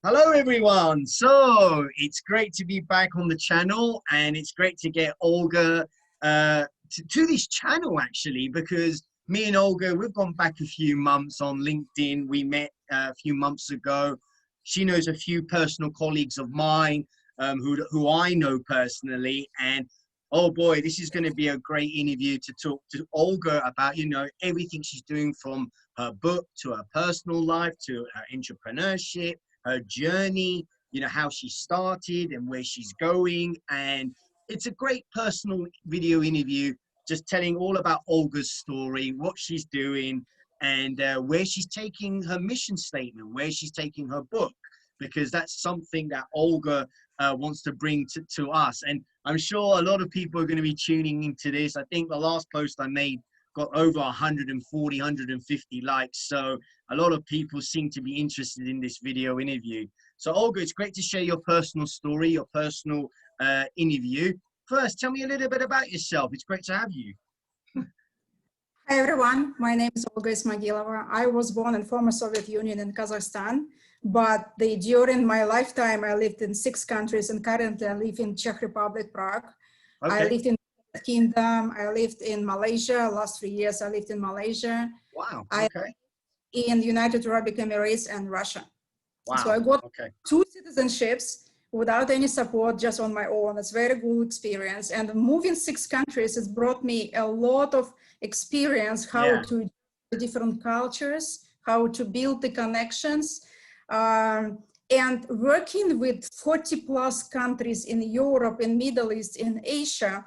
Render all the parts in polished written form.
Hello everyone. So it's great to be back on the channel, and it's great to get Olga to this channel actually, because me and Olga, we've gone back a few months on LinkedIn. We met a few months ago. She knows a few personal colleagues of mine who I know personally, and oh boy, this is going to be a great interview to talk to Olga about, everything she's doing, from her book to her personal life to her entrepreneurship, her journey, how she started and where she's going. And it's a great personal video interview, just telling all about Olga's story, what she's doing, and where she's taking her mission statement, where she's taking her book, because that's something that Olga wants to bring to us. And I'm sure a lot of people are going to be tuning into this. I think the last post I made got over 140, 150 likes. So a lot of people seem to be interested in this video interview. So Olga, it's great to share your personal story, your personal interview. First, tell me a little bit about yourself. It's great to have you. Hi everyone, my name is Olga Ismagilova. I was born in former Soviet Union in Kazakhstan, but during my lifetime I lived in 6 countries, and currently I live in Czech Republic, Prague. Okay. I lived in the Kingdom, I lived in Malaysia. Last 3 years I lived in Malaysia. Wow, okay. In the United Arab Emirates and Russia. Wow. So I got 2 citizenships without any support, just on my own. It's a very good experience. And moving 6 countries, has brought me a lot of experience, how to different cultures, how to build the connections, and working with 40+ countries in Europe, in Middle East, in Asia.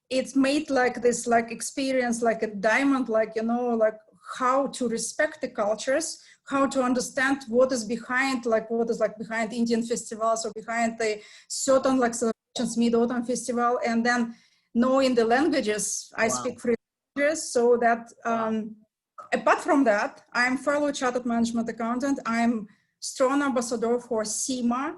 It's made like this, like experience, like a diamond, like, like how to respect the cultures, how to understand what is behind, like what is like behind Indian festivals or behind the certain like celebrations, Mid-Autumn Festival, and then knowing the languages. I speak 3 languages, so that apart from that, I'm fellow chartered management accountant. I'm strong ambassador for CIMA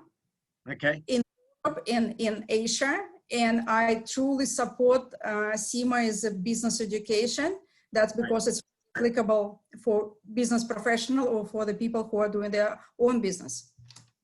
in Europe, in Asia, and I truly support CIMA is a business education. That's because it's applicable for business professional or for the people who are doing their own business.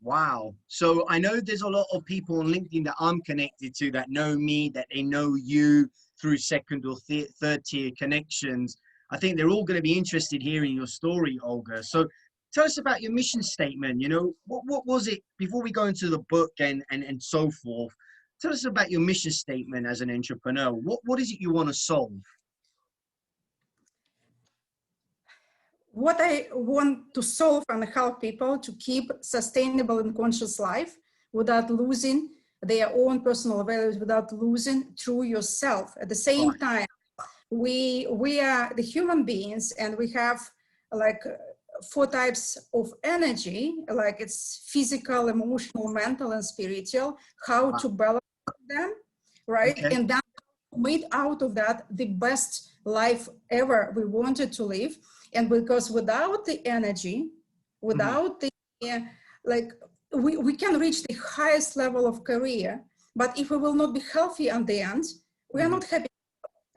Wow. So I know there's a lot of people on LinkedIn that I'm connected to that know me, that they know you through second or third tier connections. I think they're all going to be interested hearing your story, Olga. So tell us about your mission statement. What was it before we go into the book and so forth? Tell us about your mission statement as an entrepreneur. What is it you want to solve? What I want to solve and help people to keep sustainable and conscious life without losing their own personal values, without losing through yourself. At the same time, we are the human beings, and we have like 4 types of energy, like it's physical, emotional, mental, and spiritual, how to balance them, right? And then made out of that the best life ever we wanted to live. And because without the energy, without the, like, we can reach the highest level of career, but if we will not be healthy at the end, we are not happy,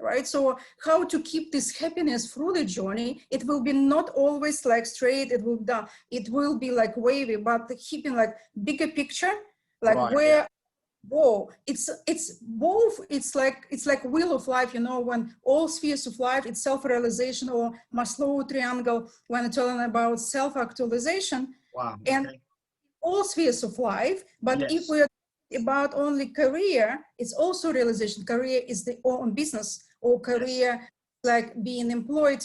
right? So how to keep this happiness through the journey? It will be not always like straight, it will be like wavy, but keeping like bigger picture, like where, it's both, it's like wheel of life, when all spheres of life, it's self-realization, or Maslow triangle, when it's talking about self-actualization, and all spheres of life. But if we're about only career, it's also realization. Career is the own business, or career like being employed,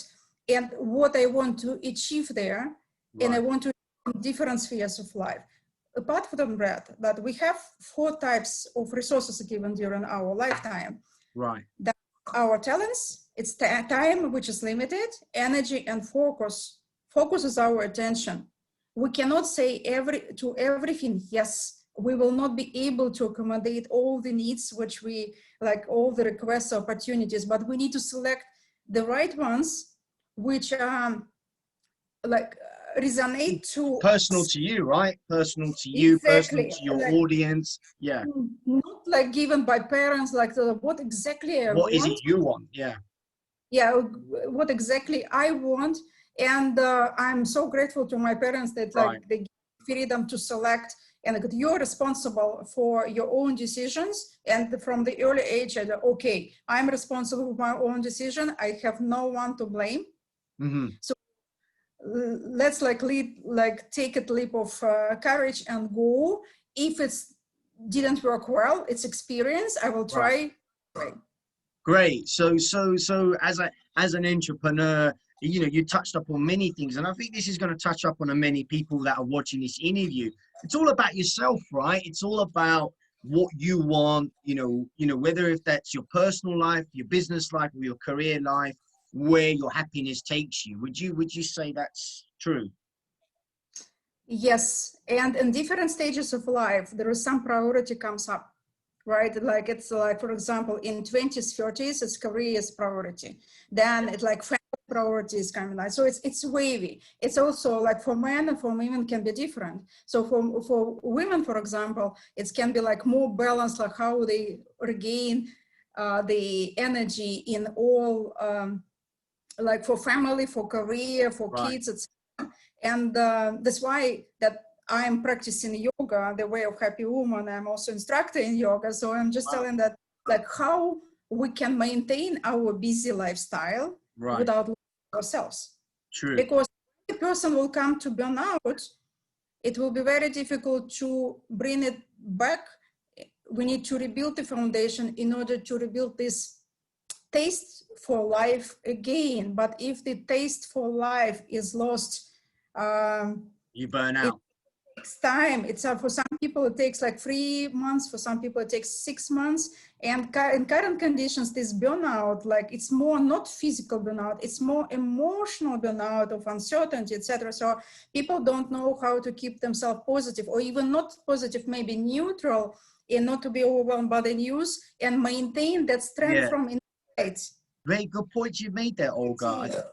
and what I want to achieve there, and I want to in different spheres of life. Apart from that we have 4 types of resources given during our lifetime. That's our talents, it's time, which is limited, energy, and focus. Focus is our attention. We cannot say to everything yes. We will not be able to accommodate all the needs, which we like, all the requests, opportunities, but we need to select the right ones, which are like resonate to personal to you, right? Personal to you, personal to your audience. Not like given by parents, like what exactly I what want. Is it you want? What exactly I want. And I'm so grateful to my parents that like they give freedom to select, and you're responsible for your own decisions. And from the early age, I go, okay, I'm responsible for my own decision. I have no one to blame. So let's like take a leap of courage and go. If it's didn't work well, it's experience. I will try. Right. Great. So as an entrepreneur, you know, you touched up on many things, and I think this is going to touch up on many people that are watching this interview. It's all about yourself, right? It's all about what you want, you know, whether if that's your personal life, your business life, or your career life, where your happiness takes you. Would you say that's true? Yes, and in different stages of life, there is some priority comes up, right? Like it's like, for example, in 20s, 30s, it's career is priority. Then it's like family priority is coming like, so it's wavy. It's also like for men and for women can be different. So for women, for example, it can be like more balanced, like how they regain the energy in all, like for family, for career, for kids, etc. And that's why that I'm practicing yoga, the way of happy woman. I'm also instructor in yoga. So I'm just telling that like how we can maintain our busy lifestyle without losing ourselves. True. Because the person will come to burnout, it will be very difficult to bring it back. We need to rebuild the foundation in order to rebuild this taste for life again. But if the taste for life is lost, you burn out. It takes time. It's for some people it takes like 3 months. For some people it takes 6 months. And in current conditions, this burnout, like it's more not physical burnout, it's more emotional burnout of uncertainty, etc. So people don't know how to keep themselves positive, or even not positive, maybe neutral, and not to be overwhelmed by the news and maintain that strength from inside. Very good points you've made there, Olga.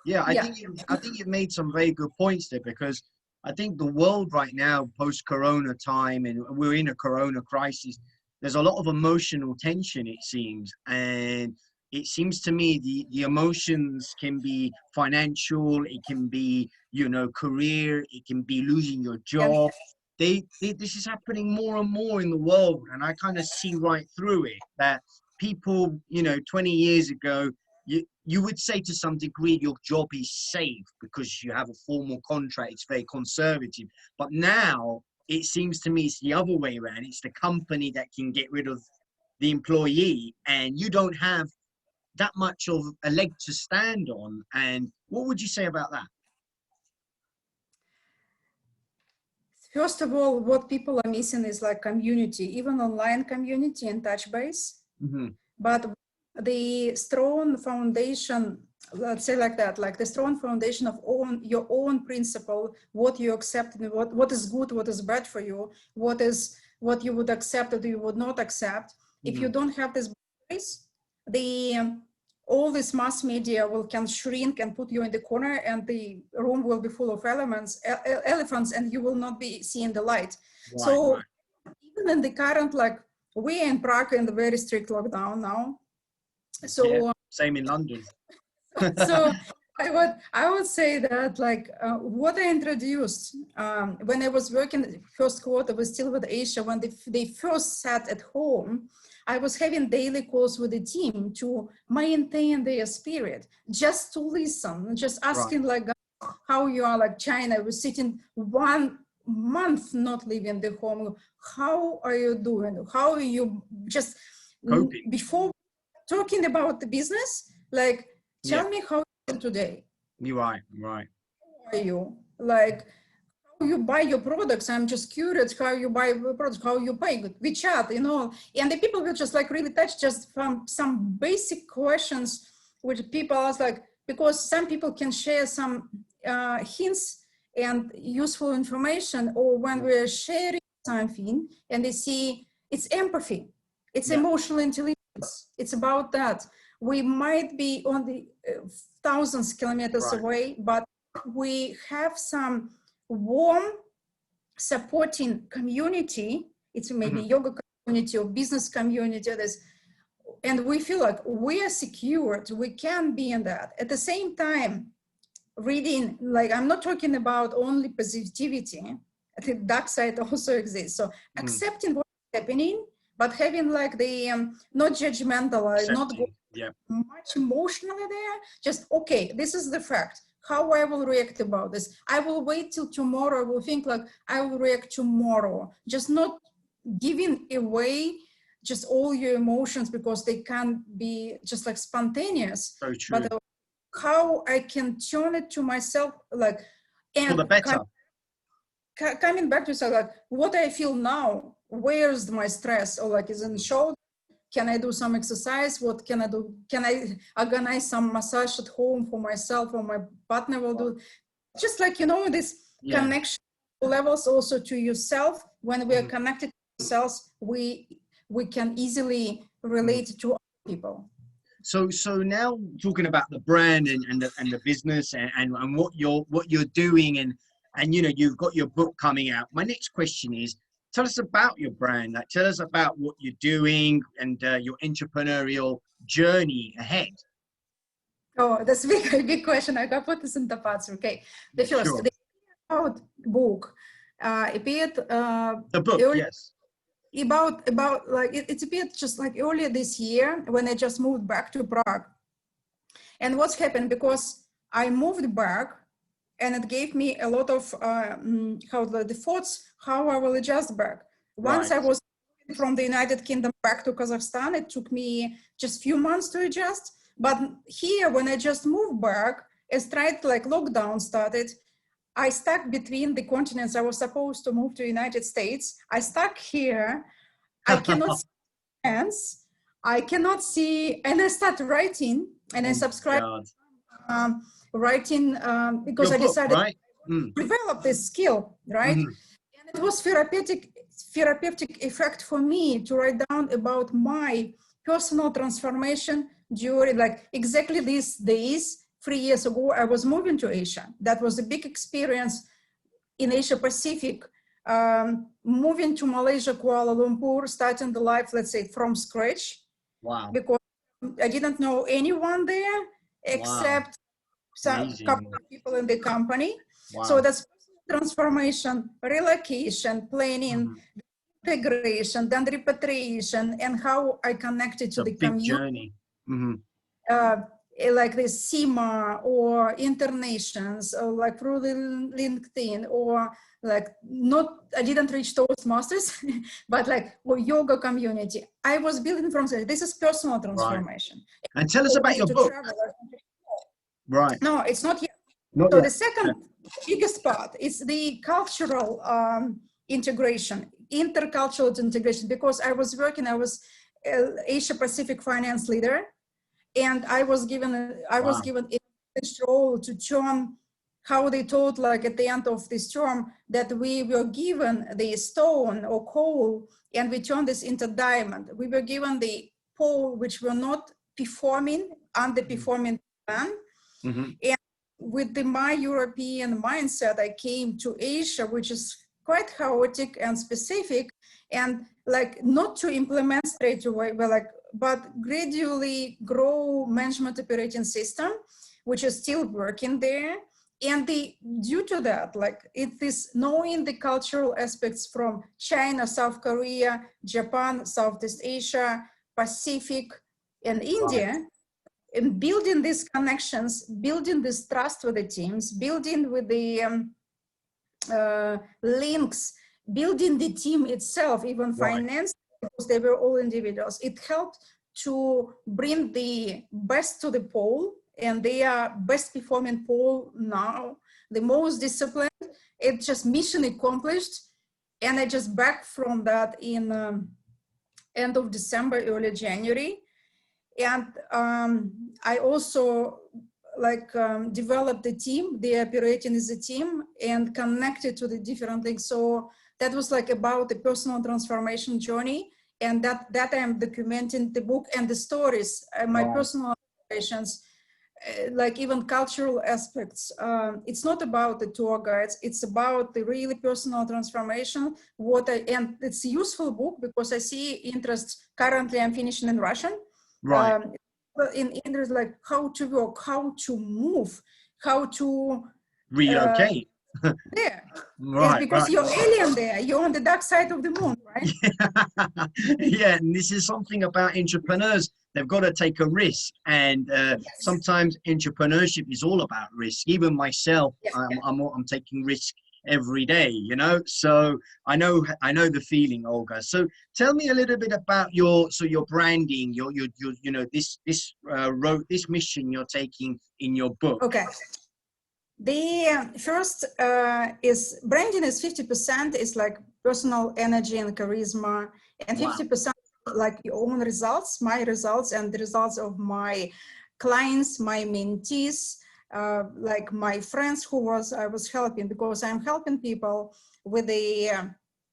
I think you've made some very good points there, because I think the world right now, post-corona time, and we're in a corona crisis, there's a lot of emotional tension, it seems. And it seems to me the emotions can be financial, it can be, you know, career, it can be losing your job. This is happening more and more in the world. And I kind of see right through it that people, you know, 20 years ago, you would say to some degree your job is safe because you have a formal contract, it's very conservative. But now it seems to me it's the other way around. It's the company that can get rid of the employee, and you don't have that much of a leg to stand on. And what would you say about that? First of all, what people are missing is like community, even online community and touch base. But the strong foundation, let's say like that, like the strong foundation of your own principle, what you accept, and what is good, what is bad for you, what you would accept or you would not accept. If you don't have this base, all this mass media can shrink and put you in the corner, and the room will be full of elephants, and you will not be seeing the light. Even in the current, like we in Prague in the very strict lockdown now. So same in London. So I would say that like what I introduced when I was working first quarter was still with Asia, when they first sat at home, I was having daily calls with the team to maintain their spirit, just to listen, just asking like how you are, like China, I was sitting 1 month not leaving the home. How are you doing? How are you just coping? Before talking about the business, like tell me how you are today. You're right. How are you? Like how you buy your products? I'm just curious how you buy products, how you pay. We chat, you know, and the people will just like really touch just from some basic questions which people ask, like, because some people can share some hints and useful information, or when we're sharing something and they see it's empathy, it's emotional intelligence, it's about that. We might be on the thousands of kilometers away, but we have some warm supporting community. It's maybe yoga community or business community, and we feel like we are secured, we can be in that. At the same time, reading, like I'm not talking about only positivity, I think dark side also exists. So accepting what's happening, but having like the not judgmental, not go much emotionally there. Just okay, this is the fact. How I will react about this. I will wait till tomorrow. I will think like I will react tomorrow. Just not giving away just all your emotions because they can't be just like spontaneous. So true. But how I can turn it to myself, like, and for the better. Coming back to say like what I feel now, where's my stress, or like is in the shoulder? Can I do some exercise? What can I do? Can I organize some massage at home for myself, or my partner will do? Just like, you know, this connection levels also to yourself. When we are connected to ourselves, we can easily relate to other people. So now talking about the brand and the business and what you're doing and you know, you've got your book coming out. My next question is, tell us about your brand. Like, tell us about what you're doing and your entrepreneurial journey ahead. Oh, that's a big question. I got put this in the parts. Okay, the first the book appeared. The book, early, yes. About like it appeared just like earlier this year when I just moved back to Prague. And what's happened, because I moved back, and it gave me a lot of the thoughts how I will adjust back. Once I was from the United Kingdom back to Kazakhstan, it took me just few months to adjust. But here, when I just moved back, as tried like lockdown started, I stuck between the continents. I was supposed to move to United States. I stuck here. I cannot see friends. I cannot see, and I started writing, and I subscribed writing because I decided to develop this skill, right? And it was therapeutic effect for me to write down about my personal transformation during like exactly these days. 3 years ago, I was moving to Asia. That was a big experience in Asia Pacific. Moving to Malaysia, Kuala Lumpur, starting the life, let's say, from scratch. Wow. Because I didn't know anyone there except some couple of people in the company. So that's transformation, relocation, planning, integration, then repatriation, and how I connected to the community. Like the SEMA or internations, or like through the LinkedIn, or like I didn't reach Toastmasters, but like yoga community. I was building from there. This is personal transformation. And tell us about your book. No, it's not yet. So the second biggest part is the cultural integration, intercultural integration, because I was Asia Pacific finance leader. And I was given a role to turn how they taught, like at the end of this term, that we were given the stone or coal, and we turned this into diamond. We were given the pole, which were not performing, underperforming plan. And with my European mindset, I came to Asia, which is quite chaotic and specific, and like not to implement straight away, but gradually grow management operating system, which is still working there. And due to that, like it is knowing the cultural aspects from China, South Korea, Japan, Southeast Asia, Pacific, and India, and building these connections, building this trust with the teams, building with the links, building the team itself, even finance, because they were all individuals. It helped to bring the best to the pole, and they are best performing pole now, the most disciplined. It's just mission accomplished. And I just back from that in end of December, early January. And I also developed the team, the operating as a team, and connected to the different things. So that was like about the personal transformation journey, and that I'm documenting the book and the stories, my personal operations, like even cultural aspects. It's not about the tour guides, it's about the really personal transformation. And it's a useful book because I see interest. Currently I'm finishing in Russian. In interest, like how to work, how to move, how to relocate. there. Yes, Right, because right. you're alien there. You're on the dark side of the moon, right? Yeah, and this is something about entrepreneurs. They've got to take a risk, and Yes. sometimes entrepreneurship is all about risk. Even myself, Yes. I'm taking risk every day, you know. So I know the feeling, Olga. So tell me a little bit about your branding, your you know this road, this mission you're taking in your book. Okay. The first is branding is 50% is like personal energy and charisma, and Wow. 50% like your own results, my results, and the results of my clients, my mentees, like my friends I was helping, because I'm helping people with the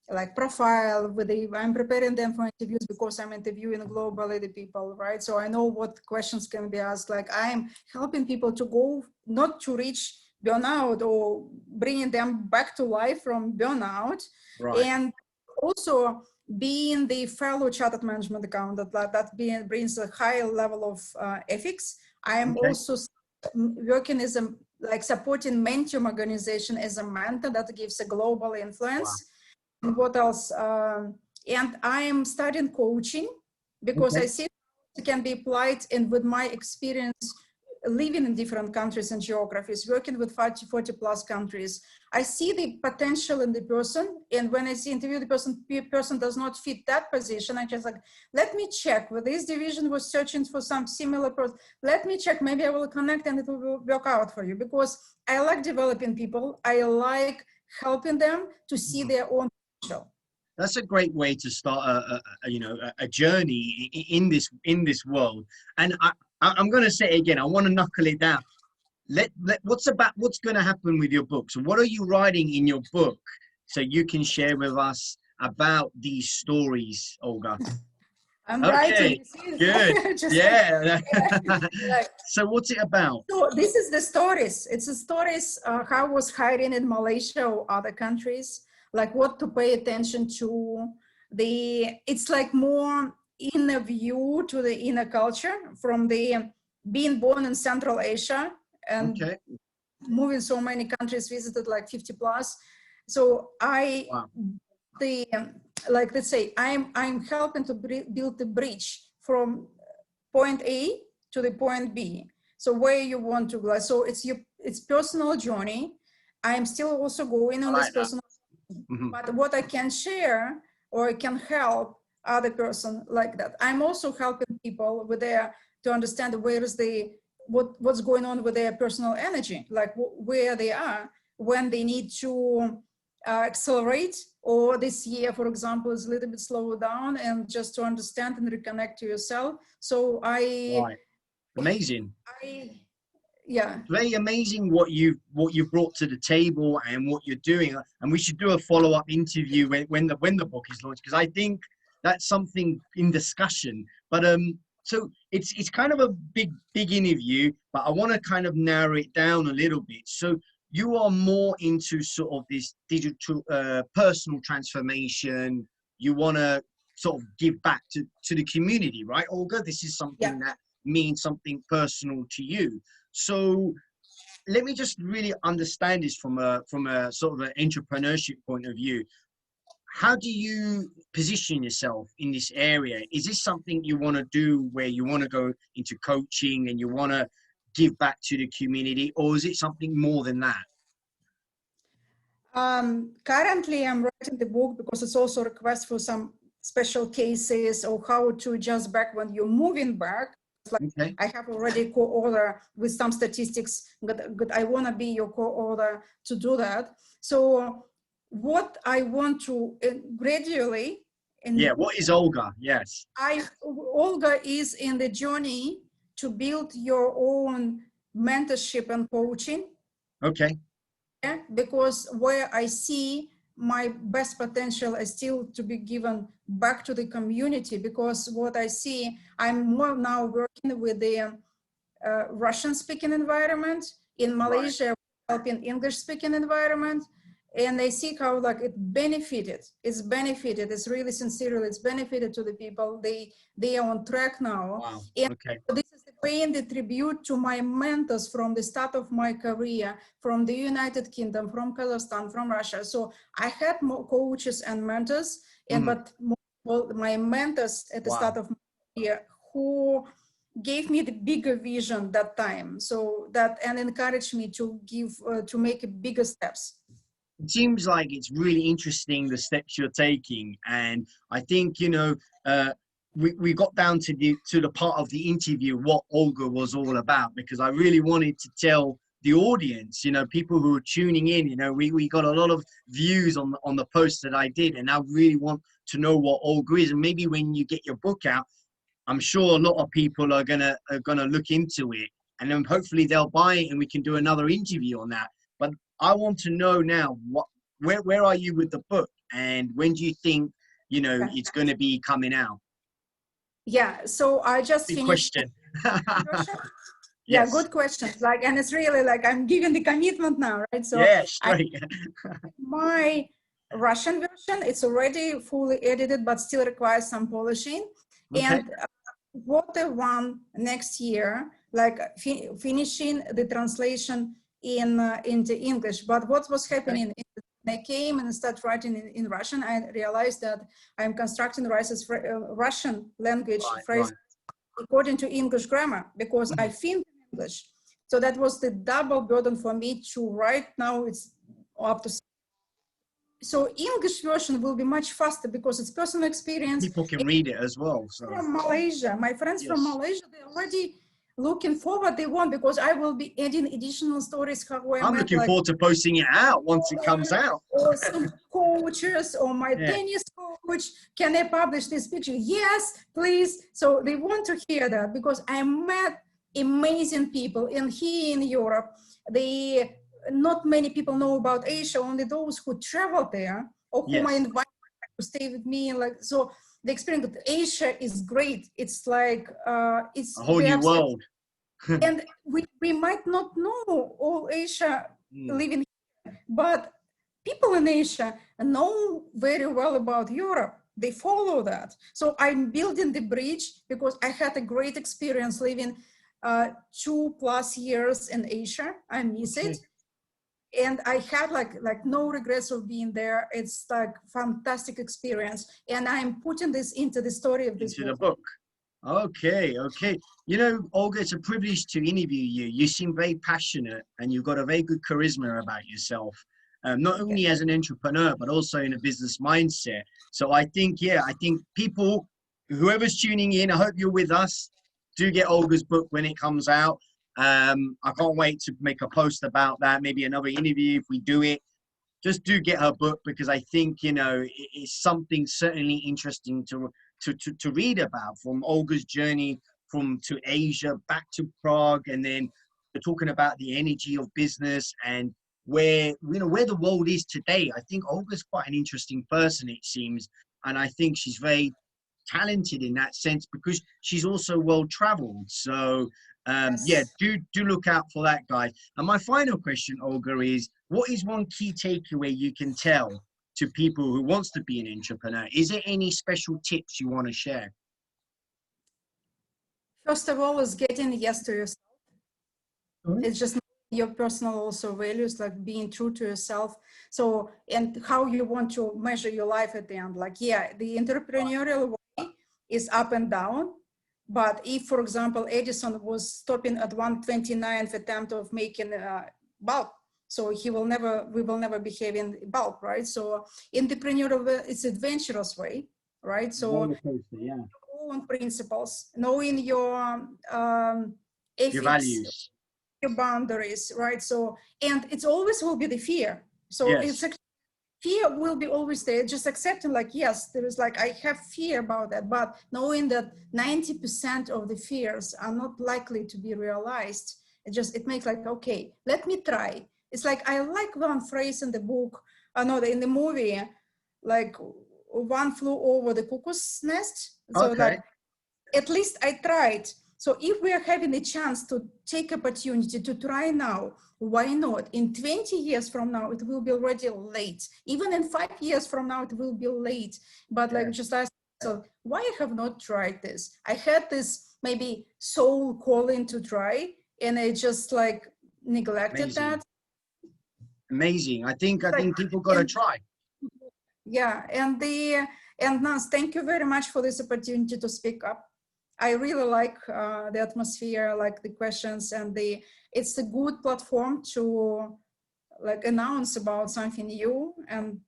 like profile, I'm preparing them for interviews because I'm interviewing globally the people, right? So I know what questions can be asked. Like I'm helping people to go, not to reach burnout or bringing them back to life from burnout, Right. and also being the fellow chartered management accountant that brings a high level of ethics. I am Okay. also working as a like supporting Mentium organization as a mentor that gives a global Wow. influence. And what else? And I am studying coaching because I Okay. see it can be applied, and with my experience living in different countries and geographies, working with 40 plus countries, I see the potential in the person. And when I see interview the person does not fit that position, I just like, let me check with this division was searching for some similar person. Let me check, maybe I will connect and it will work out for you, because I like developing people. I like helping them to see their own potential. That's a great way to start a journey in this world. And I'm going to say it again. I want to knuckle it down. What's going to happen with your book? So what are you writing in your book so you can share with us about these stories, Olga? I'm writing, Okay, you see, good. just Yeah. like, So what's it about? so this is the stories. It's the stories how I was hiring in Malaysia or other countries, like what to pay attention to. It's like more inner view to the inner culture from the being born in Central Asia and Okay. moving so many countries, visited like 50 plus. So Wow. the like let's say I'm helping to build the bridge from point A to the point B. So where you want to go. So it's personal journey. I'm still also going I on this like that. personal, Mhm. but what I can share or I can help other person like that. I'm also helping people with their to understand where is what's going on with their personal energy, like where they are when they need to accelerate, or this year, for example, is a little bit slow down, and just to understand and reconnect to yourself. So Right. Amazing. I, yeah. Very amazing what you've brought to the table and what you're doing, and we should do a follow-up interview when the book is launched, because I think that's something in discussion. But so it's kind of a big interview, but I want to kind of narrow it down a little bit. So you are more into sort of this digital personal transformation. You want to sort of give back to the community, right, Olga? This is Yeah. something that means something personal to you. So let me just really understand this from a sort of an entrepreneurship point of view. How do you position yourself in this area? Is this something you want to do where you want to go into coaching and you want to give back to the community, or is it something more than that? Currently, I'm writing the book because it's also a request for some special cases or how to adjust back when you're moving back. It's like Okay. I have already co-author with some statistics, but I want to be your co-author to do that. So what I want to gradually, Yeah. and What is Olga? Yes. Olga is in the journey to build your own mentorship and coaching. Okay. Yeah, because where I see my best potential is still to be given back to the community, because what I see, I'm more now working with the Russian speaking environment in Right. Malaysia, helping English speaking environment. And I see how like it's benefited, it's really sincerely, it's benefited to the people. They are on track now. Wow. And Okay. this is the paying the tribute to my mentors from the start of my career, from the United Kingdom, from Kazakhstan, from Russia. So I had more coaches and mentors, and but well, my mentors at the start of my career who gave me the bigger vision that time. So that, and encouraged me to give, to make bigger steps. It seems like it's really interesting the steps you're taking, and I think, you know, we got down to the part of the interview what Olga was all about, because I really wanted to tell the audience, you know, people who are tuning in, you know, we got a lot of views on the post that I did, and I really want to know what Olga is. And maybe when you get your book out, I'm sure a lot of people are gonna look into it, and then hopefully they'll buy it and we can do another interview on that. But I want to know now, where are you with the book, and when do you think, you know, it's going to be coming out? Yeah, so I just Big finished. question. Yeah, Yes. good question. Like, and it's really like I'm giving the commitment now, right? So yeah, straight. my Russian version, it's already fully edited, but still requires some polishing. Okay. And what I want next year, like finishing the translation into English. But what was happening, when I came and started writing in Russian, I realized that I'm constructing Russian language phrases according to English grammar, because I think English. So that was the double burden for me to write. Now it's up to. So English version will be much faster because it's personal experience. People can read it as well. So. From Malaysia, my friends from Malaysia, they're already looking forward. They want, because I will be adding additional stories. How I'm looking forward to posting it out once it comes out. Or some coaches, or my tennis coach, can I publish this picture? Yes, please. So they want to hear that, because I met amazing people in here in Europe. Not many people know about Asia, only those who travel there or whom I invite to stay with me. And like, so the experience with Asia is great. It's like, it's a whole new world. And we might not know all Asia living here, but people in Asia know very well about Europe. They follow that. So I'm building the bridge, because I had a great experience living 2+ years in Asia. I miss it. And I had like no regrets of being there. It's like fantastic experience. And I'm putting this into the story of this book. Into the book. Okay. You know, Olga, it's a privilege to interview you. You seem very passionate, and you've got a very good charisma about yourself. Not only as an entrepreneur, but also in a business mindset. So I think people, whoever's tuning in, I hope you're with us. Do get Olga's book when it comes out. I can't wait to make a post about that. Maybe another interview if we do it. Just do get her book, because I think, you know, it's something certainly interesting to read about, from Olga's journey to Asia, back to Prague, and then talking about the energy of business and where the world is today. I think Olga's quite an interesting person, it seems, and I think she's very talented in that sense, because she's also well traveled. So do look out for that, guys. And my final question, Olga, is what is one key takeaway you can tell to people who wants to be an entrepreneur? Is there any special tips you want to share? First of all, is getting yes to yourself. It's just your personal also values, like being true to yourself. So, and how you want to measure your life at the end. Like, the entrepreneurial way is up and down. But if, for example, Edison was stopping at 129th attempt of making bulb, so we will never be having bulb, right? So entrepreneurial, it's adventurous way, right? So own principles, knowing your ethics, your values, your boundaries, right? So, and it's always will be the fear. So it's fear will be always there. Just accepting, like, yes, there is, like, I have fear about that, but knowing that 90% of the fears are not likely to be realized, it makes like, okay, let me try. It's like, I like one phrase in the book, in the movie, like, one flew over the cuckoo's nest. So that at least I tried. So if we are having a chance to take opportunity to try now, why not? In 20 years from now, it will be already late. Even in 5 years from now, it will be late. But like just ask myself, why I have not tried this? I had this maybe soul calling to try, and I just like neglected Amazing. that. Amazing. I think people got to And try. yeah, and Nance, thank you very much for this opportunity to speak up. I really like the atmosphere, like the questions, and it's a good platform to like announce about something new. And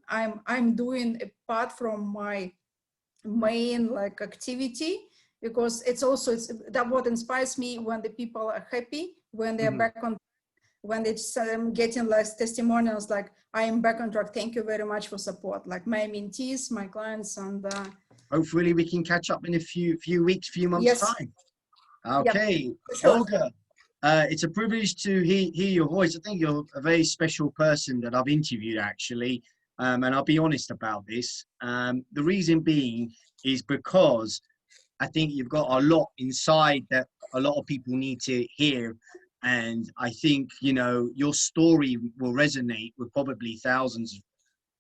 I'm doing apart from my main like activity, because it's that what inspires me when the people are happy, when they're back on, when it's getting like testimonials like, I am back on track, thank you very much for support, like my mentees, my clients. And hopefully we can catch up in a few weeks, few months yes. time. Okay. Yep, sure. Olga, it's a privilege to hear your voice. I think you're a very special person that I've interviewed, actually. And I'll be honest about this. The reason being is because I think you've got a lot inside that a lot of people need to hear. And I think, you know, your story will resonate with probably thousands of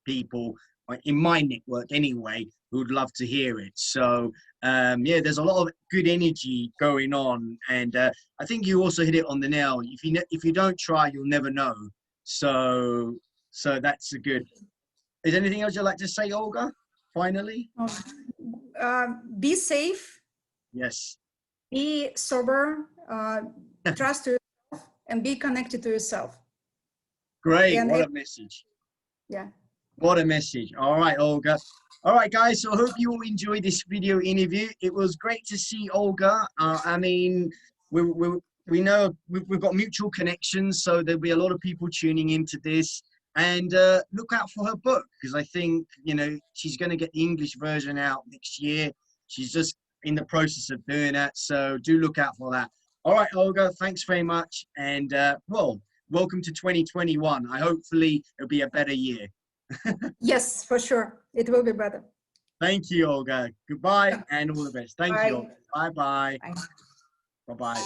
people in my network anyway, who would love to hear it. So yeah, there's a lot of good energy going on. And I think you also hit it on the nail. If you don't try, you'll never know. So that's a good. Is there anything else you'd like to say, Olga, finally? Be safe. Yes. Be sober, trust yourself, and be connected to yourself. Great. What a message. Yeah. What a message. All right, Olga. All right, guys. So I hope you all enjoyed this video interview. It was great to see Olga. I mean, we know we've got mutual connections, so there'll be a lot of people tuning into this. And look out for her book, because I think, you know, she's going to get the English version out next year. She's just in the process of doing that. So do look out for that. All right, Olga, thanks very much. And well, welcome to 2021. Hopefully it'll be a better year. Yes, for sure. It will be better. Thank you, Olga. Goodbye and all the best. Thank you. Bye-bye. Bye-bye.